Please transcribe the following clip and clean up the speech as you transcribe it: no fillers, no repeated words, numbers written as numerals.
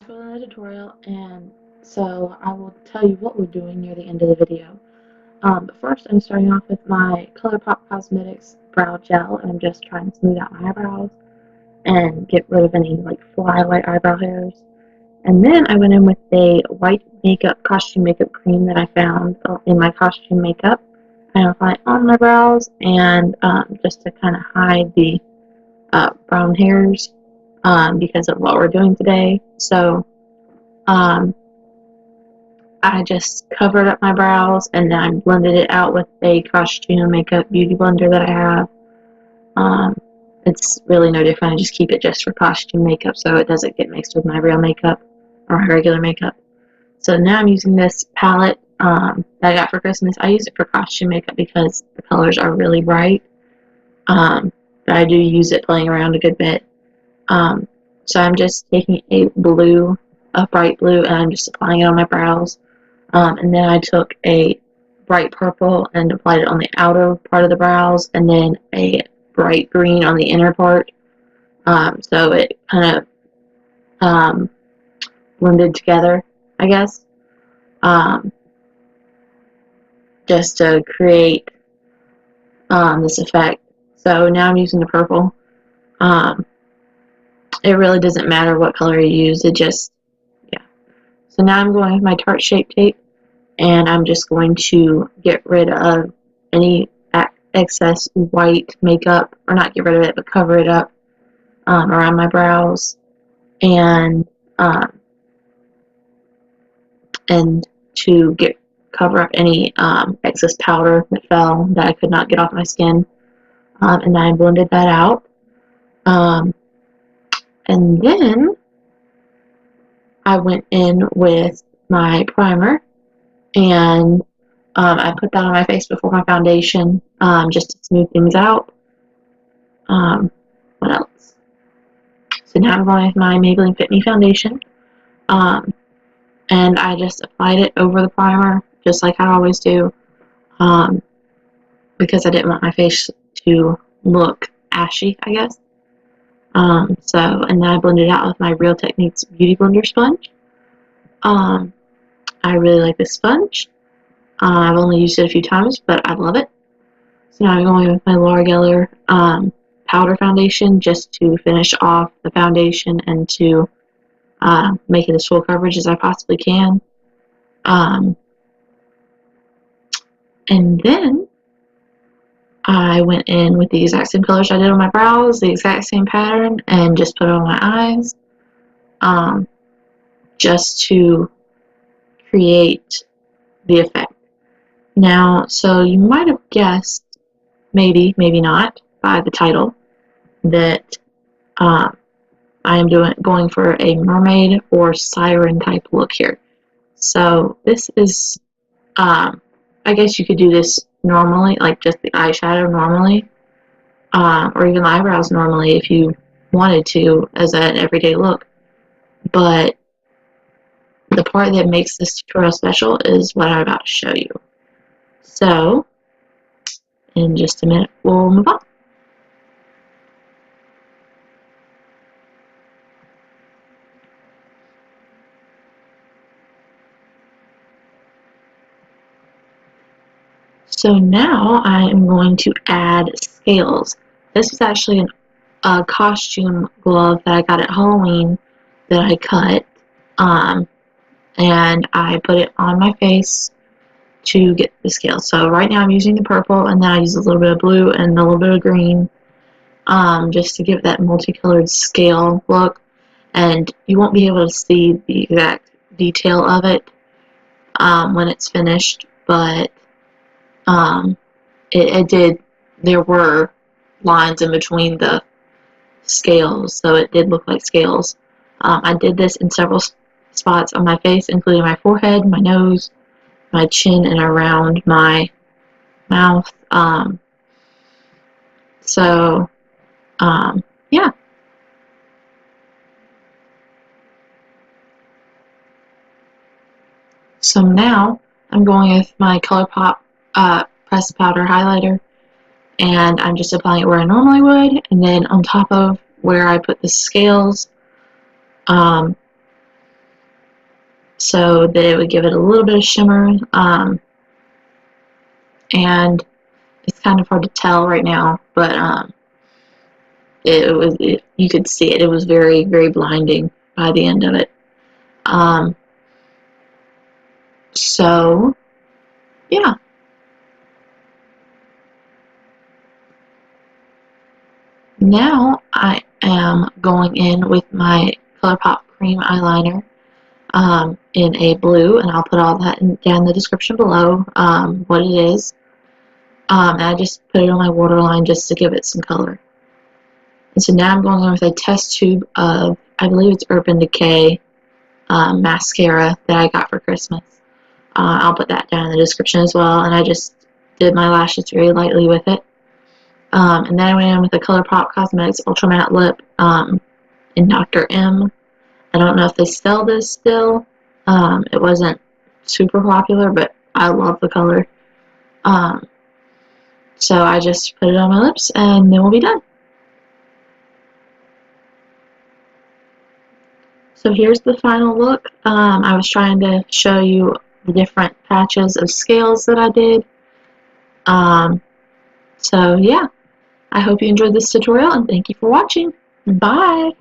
For the tutorial, and so I will tell you what we're doing near the end of the video. But first, I'm starting off with my ColourPop Cosmetics Brow Gel, and I'm just trying to smooth out my eyebrows and get rid of any like white eyebrow hairs. And then I went in with a white costume makeup cream that I found in my costume makeup. I apply it on my brows and just to kind of hide the brown hairs because of what we're doing today. So um, I just covered up my brows and then I blended it out with a costume makeup beauty blender that I have. Um, it's really no different. I just keep it just for costume makeup so it doesn't get mixed with my real makeup or my regular makeup. So now I'm using this palette that I got for Christmas. I use it for costume makeup because the colors are really bright. But I do use it playing around a good bit. So I'm just taking a bright blue, and I'm just applying it on my brows. And then I took a bright purple and applied it on the outer part of the brows, and then a bright green on the inner part. So it kind of blended together, I guess, just to create this effect. So now I'm using the purple. It really doesn't matter what color you use, it just, yeah. So now I'm going with my Tarte Shape Tape, and I'm just going to get rid of any excess white makeup, or not get rid of it, but cover it up around my brows, and to cover up any excess powder that fell that I could not get off my skin. And I blended that out. And then I went in with my primer, and I put that on my face before my foundation just to smooth things out. What else? So now I'm going with my Maybelline Fit Me foundation, and I just applied it over the primer just like I always do, because I didn't want my face to look ashy, I guess. And then I blended it out with my Real Techniques Beauty Blender sponge. I really like this sponge. I've only used it a few times, but I love it. So now I'm going with my Laura Geller powder foundation just to finish off the foundation and to make it as full coverage as I possibly can. And then I went in with the exact same colors I did on my brows, the exact same pattern, and just put it on my eyes, just to create the effect. Now, so you might have guessed, maybe not, by the title, that I am going for a mermaid or siren type look here. So this is, I guess you could do this normally, like just the eyeshadow normally, or even the eyebrows normally if you wanted to as an everyday look. But the part that makes this tutorial special is what I'm about to show you. So, in just a minute, we'll move on. So now I am going to add scales. This is actually a costume glove that I got at Halloween that I cut, and I put it on my face to get the scales. So right now I'm using the purple, and then I use a little bit of blue and a little bit of green, just to give that multicolored scale look. And you won't be able to see the exact detail of it when it's finished, but there were lines in between the scales, so it did look like scales. I did this in several spots on my face, including my forehead, my nose, my chin, and around my mouth. Yeah. So now I'm going with my ColourPop pressed powder highlighter, and I'm just applying it where I normally would, and then on top of where I put the scales, so that it would give it a little bit of shimmer, and it's kind of hard to tell right now, but you could see it. It was very, very blinding by the end of it. So yeah. Now I am going in with my ColourPop Creme eyeliner in a blue, and I'll put all that down in the description below, what it is. And I just put it on my waterline just to give it some color. And so now I'm going in with a test tube of, I believe it's Urban Decay mascara that I got for Christmas. I'll put that down in the description as well, and I just did my lashes very lightly with it. And then I went in with the ColourPop Cosmetics Ultra Matte Lip in Dr. M. I don't know if they sell this still. It wasn't super popular, but I love the color. So I just put it on my lips, and then we'll be done. So here's the final look. I was trying to show you the different patches of scales that I did. So yeah, I hope you enjoyed this tutorial, and thank you for watching. Bye!